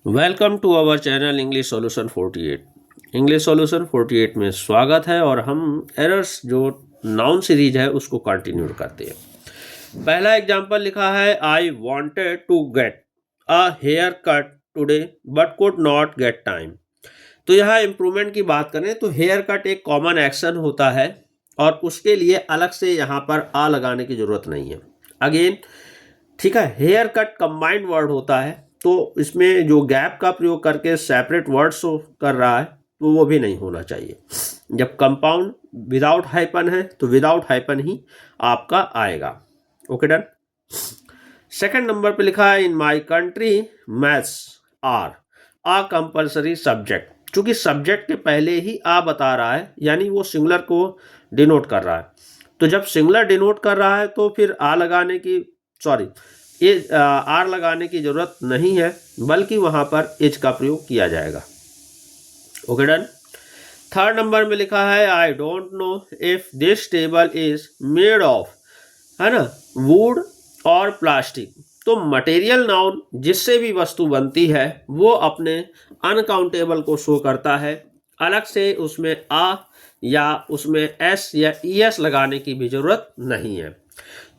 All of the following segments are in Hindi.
Welcome to our channel English solution 48। English solution 48 में स्वागत है और हम एरर्स जो नाउन सीरीज है उसको कंटिन्यू करते हैं। पहला एग्जांपल लिखा है, I wanted to get a haircut today but could not get time. तो यहाँ इम्प्रूवमेंट की बात करें तो हेयर कट एक कॉमन एक्शन होता है और उसके लिए अलग से यहाँ पर आ लगाने की ज़रूरत नहीं है। अगेन ठीक है, हेयर कट कंबाइंड वर्ड होता है तो इसमें जो गैप का प्रयोग करके सेपरेट वर्ड्स कर रहा है तो वो भी नहीं होना चाहिए। जब कंपाउंड विदाउट हाइपन है तो विदाउट हाइपन ही आपका आएगा। Okay done. सेकंड नंबर पे लिखा है, in my country maths are a compulsory subject. चूंकि सब्जेक्ट के पहले ही आ बता रहा है यानी वो सिंगुलर को डिनोट कर रहा है, तो जब सिंगुलर डिनोट कर रहा है तो फिर आ लगाने की ये आर लगाने की जरूरत नहीं है, बल्कि वहां पर एच का प्रयोग किया जाएगा। Okay done. थर्ड नंबर में लिखा है, I don't know if this table is made of, है ना, वुड और प्लास्टिक। तो मटेरियल नाउन जिससे भी वस्तु बनती है वो अपने अनकाउंटेबल को शो करता है, अलग से उसमें आ या उसमें एस या ईएस लगाने की भी जरूरत नहीं है।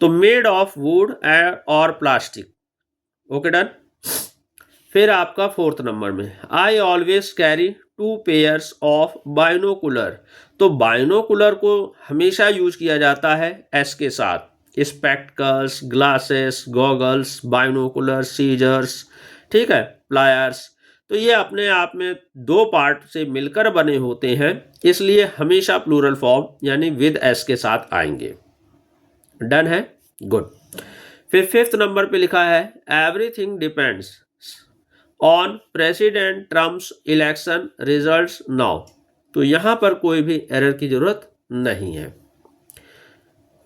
तो मेड ऑफ वुड और प्लास्टिक। Okay done. फिर आपका फोर्थ नंबर में, I always carry 2 pairs of binocular. तो बाइनोकुलर को हमेशा यूज किया जाता है एस के साथ। Spectacles, glasses, goggles, binocular, scissors, ठीक है, प्लायर्स। तो ये अपने आप में दो पार्ट से मिलकर बने होते हैं, इसलिए हमेशा प्लूरल फॉर्म यानी विद एस के साथ आएंगे। डन है, गुड। फिर फिफ्थ नंबर पे लिखा है, everything depends on president Trump's election results now. तो यहां पर कोई भी एरर की जरूरत नहीं है।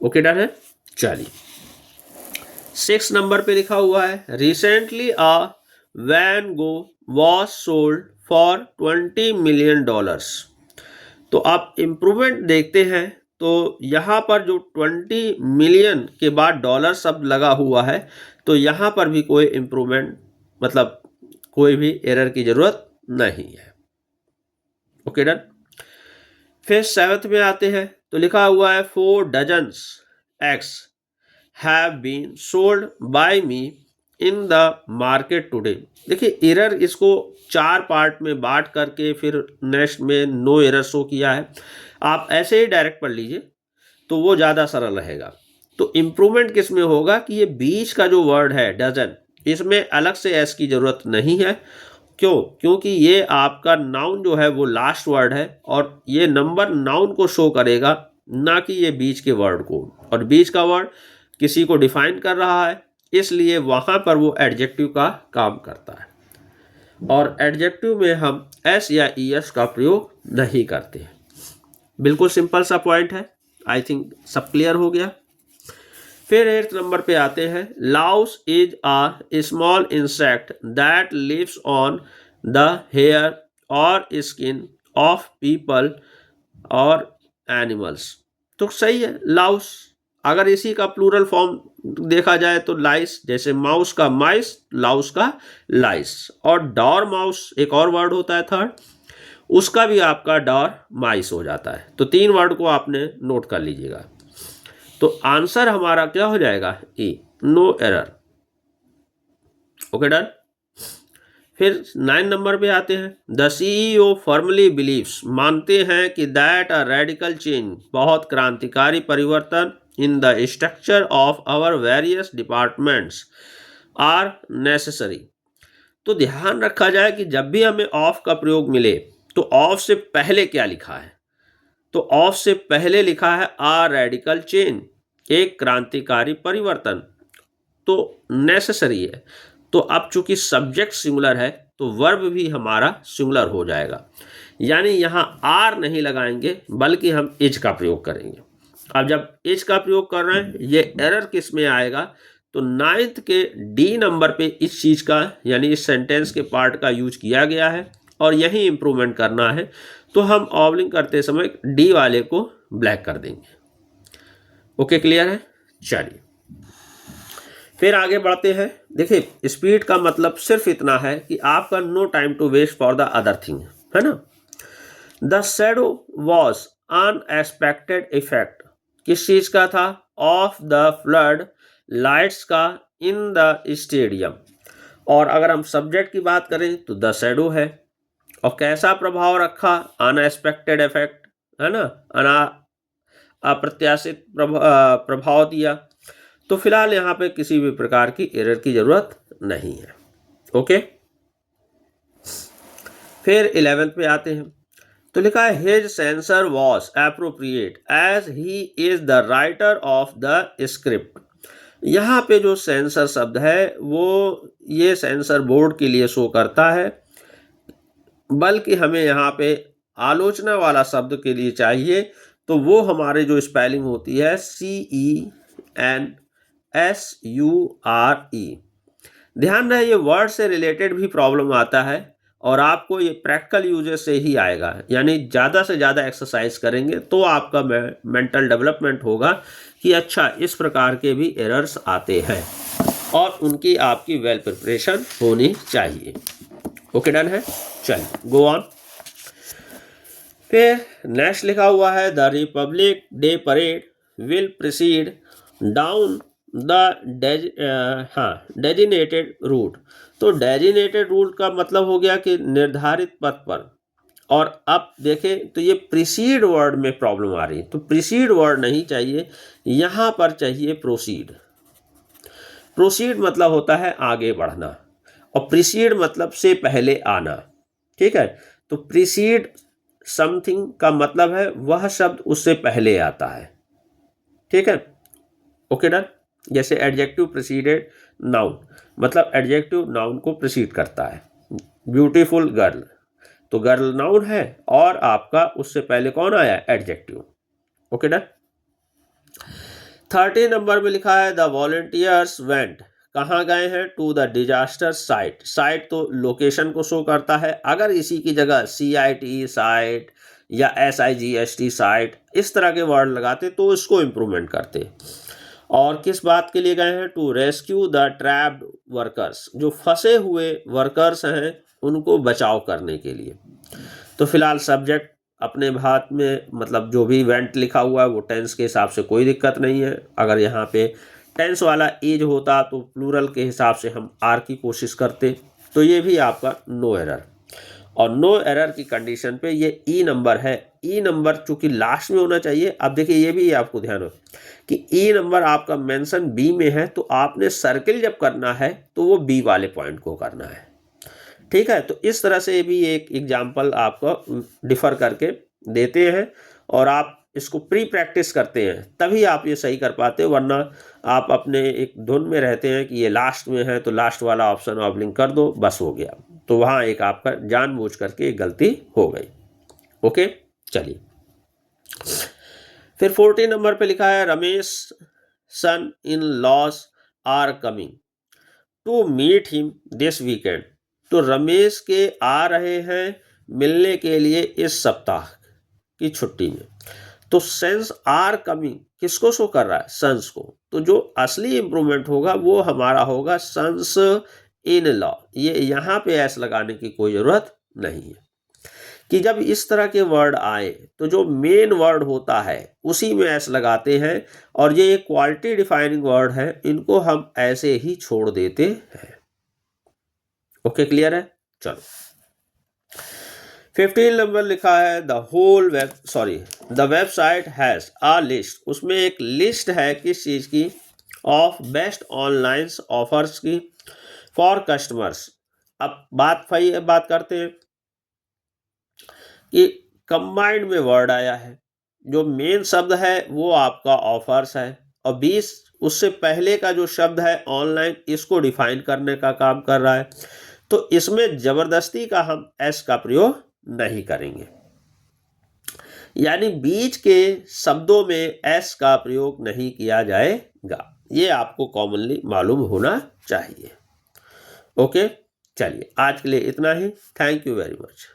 ओके डन है। चलिए, 6 नंबर पे लिखा हुआ है, recently a Van Gogh was sold for $20 million. तो आप इंप्रूवमेंट देखते हैं तो यहाँ पर जो 20 मिलियन के बाद डॉलर शब्द लगा हुआ है, तो यहाँ पर भी कोई इंप्रूवमेंट मतलब कोई भी एरर की जरूरत नहीं है। Okay done. फिर 7th में आते हैं तो लिखा हुआ है, 4 dozens eggs have been sold by me in the market today. देखिए एरर इसको 4 पार्ट में बांट करके फिर नेक्स्ट में नो एरर शो किया है। आप ऐसे ही डायरेक्ट पढ़ लीजिए तो वो ज़्यादा सरल रहेगा। तो इम्प्रूवमेंट किस में होगा कि ये बीच का जो वर्ड है डजन, इसमें अलग से एस की ज़रूरत नहीं है। क्यों? क्योंकि ये आपका नाउन जो है वो लास्ट वर्ड है और ये नंबर नाउन को शो करेगा, ना कि ये बीच के वर्ड को। और बीच का वर्ड किसी को डिफाइन कर रहा है, इसलिए वहाँ पर वो एडजेक्टिव का काम करता है और एडजेक्टिव में हम एस या ई एस का प्रयोग नहीं करते। बिल्कुल सिंपल सा पॉइंट है। आई थिंक सब क्लियर हो गया। फिर 8th नंबर पे आते हैं, louse is a small insect that lives on the hair और स्किन ऑफ पीपल और एनिमल्स। तो सही है, लाउस। अगर इसी का प्लूरल फॉर्म देखा जाए तो लाइस, जैसे माउस का माइस, लाउस का लाइस। और डॉर माउस एक और वर्ड होता है थर्ड, उसका भी आपका डॉर माइस हो जाता है। तो 3 वर्ड को आपने नोट कर लीजिएगा। तो आंसर हमारा क्या हो जाएगा? ए, नो एरर। Okay done. फिर 9 नंबर पे आते हैं, द CEO फर्मली बिलीव्स, मानते हैं कि दैट अ रेडिकल चेंज, बहुत क्रांतिकारी परिवर्तन, in the structure of our various departments are necessary. तो ध्यान रखा जाए कि जब भी हमें ऑफ का प्रयोग मिले तो ऑफ से पहले क्या लिखा है? तो ऑफ से पहले लिखा है आ रेडिकल चेंज, एक क्रांतिकारी परिवर्तन। तो नेसेसरी है। तो अब चूंकि सब्जेक्ट सिंगुलर है तो वर्ब भी हमारा सिंगुलर हो जाएगा, यानी यहाँ आर नहीं लगाएंगे बल्कि हम इज का प्रयोग करेंगे। अब जब इज का प्रयोग कर रहे हैं, ये एरर किस में आएगा? तो 9th के डी नंबर पे इस चीज का यानी इस सेंटेंस के पार्ट का यूज किया गया है और यही इंप्रूवमेंट करना है। तो हम ऑवलिंग करते समय डी वाले को ब्लैक कर देंगे। ओके, क्लियर है। चलिए फिर आगे बढ़ते हैं। देखिए स्पीड का मतलब सिर्फ इतना है कि आपका no time to waste for the other thing, है ना। The shadow was unexpected effect, किस चीज का था, ऑफ द फ्लड लाइट्स का इन द स्टेडियम। और अगर हम सब्जेक्ट की बात करें तो द शैडो है, और कैसा प्रभाव रखा, अनएक्सपेक्टेड इफेक्ट, है ना, अप्रत्याशित प्रभाव दिया। तो फिलहाल यहाँ पे किसी भी प्रकार की एरर की जरूरत नहीं है। ओके, फिर 11th पे आते हैं। तो लिखा है his censor was appropriate as he is the writer of the script. यहाँ पे जो सेंसर शब्द है वो ये सेंसर बोर्ड के लिए शो करता है, बल्कि हमें यहाँ पे आलोचना वाला शब्द के लिए चाहिए, तो वो हमारे जो स्पेलिंग होती है CENSURE। ध्यान रहे ये वर्ड से रिलेटेड भी प्रॉब्लम आता है और आपको ये प्रैक्टिकल यूजेस से ही आएगा, यानी ज़्यादा से ज़्यादा एक्सरसाइज करेंगे तो आपका मेंटल डेवलपमेंट होगा कि अच्छा इस प्रकार के भी एरर्स आते हैं और उनकी आपकी वेल प्रिपरेशन होनी चाहिए। ओके, डन है, चलिए गो ऑन। फिर नेक्स्ट लिखा हुआ है the republic day parade will proceed down the designated route. तो डेजिनेटेड रूट का मतलब हो गया कि निर्धारित पथ पर, और अब देखें तो ये प्रीसीड वर्ड में प्रॉब्लम आ रही है, तो प्रीसीड वर्ड नहीं चाहिए, यहाँ पर चाहिए प्रोसीड। प्रोसीड मतलब होता है आगे बढ़ना, और प्रीसीड मतलब से पहले आना, ठीक है। तो प्रीसीड समथिंग का मतलब है वह शब्द उससे पहले आता है, ठीक है। Okay done. जैसे एडजेक्टिव प्रीसीडेड नाउन, मतलब एडजेक्टिव नाउन को प्रीसीड करता है। ब्यूटीफुल गर्ल, तो गर्ल नाउन है और आपका उससे पहले कौन आया, एडजेक्टिव। Okay done. 30 नंबर में लिखा है द वॉलंटियर्स वेंट, कहाँ गए हैं, to the disaster site. Site तो लोकेशन को शो करता है, अगर इसी की जगह CIT साइट या SIGST साइट इस तरह के वर्ड लगाते तो इसको इम्प्रूवमेंट करते। और किस बात के लिए गए हैं, to rescue the trapped workers, जो फंसे हुए वर्कर्स हैं उनको बचाव करने के लिए। तो फिलहाल सब्जेक्ट अपने भात में, मतलब जो भी वेंट लिखा हुआ है वो टेंस के हिसाब से कोई दिक्कत नहीं है। अगर यहाँ पे टेंस वाला एज होता तो प्लूरल के हिसाब से हम आर की कोशिश करते, तो ये भी आपका नो एरर। और नो एरर की कंडीशन पे ये ई नंबर है, ई नंबर चूंकि लास्ट में होना चाहिए। अब देखिए ये भी आपको ध्यान हो कि ई नंबर आपका मेंशन बी में है, तो आपने सर्किल जब करना है तो वो बी वाले पॉइंट को करना है, ठीक है। तो इस तरह से भी एक एग्जाम्पल आपको डिफर करके देते हैं और आप इसको प्री प्रैक्टिस करते हैं तभी आप ये सही कर पाते, वरना आप अपने एक धुन में रहते हैं कि ये लास्ट में है तो लास्ट वाला ऑप्शन ऑब्लिंग कर दो, बस हो गया। तो वहाँ एक आपका जानबूझ करके एक गलती हो गई। ओके, चलिए फिर 14 नंबर पे लिखा है Ramesh son in laws are coming to meet him this weekend. तो रमेश के आ रहे हैं मिलने के लिए इस सप्ताह की छुट्टी में। तो सेंस आर कमिंग किसको शो कर रहा है, सन्स को। तो जो असली इंप्रूवमेंट होगा वो हमारा होगा सन्स इन लॉ। ये यहाँ पे एस लगाने की कोई जरूरत नहीं है कि जब इस तरह के वर्ड आए तो जो मेन वर्ड होता है उसी में एस लगाते हैं, और ये एक क्वालिटी डिफाइनिंग वर्ड है, इनको हम ऐसे ही छोड़ देते हैं। ओके, क्लियर है। चलो 15 नंबर लिखा है the website has a list. उसमें एक लिस्ट है किस चीज की, ऑफ बेस्ट ऑनलाइन ऑफर्स की फॉर कस्टमर्स। अब बात करते हैं कि कंबाइंड में वर्ड आया है, जो मेन शब्द है वो आपका ऑफर्स है, और 20 उससे पहले का जो शब्द है ऑनलाइन, इसको डिफाइन करने का काम कर रहा है। तो इसमें जबरदस्ती का हम एस का प्रयोग नहीं करेंगे, यानी बीच के शब्दों में एस का प्रयोग नहीं किया जाएगा। ये आपको कॉमनली मालूम होना चाहिए। ओके, चलिए आज के लिए इतना ही। Thank you very much.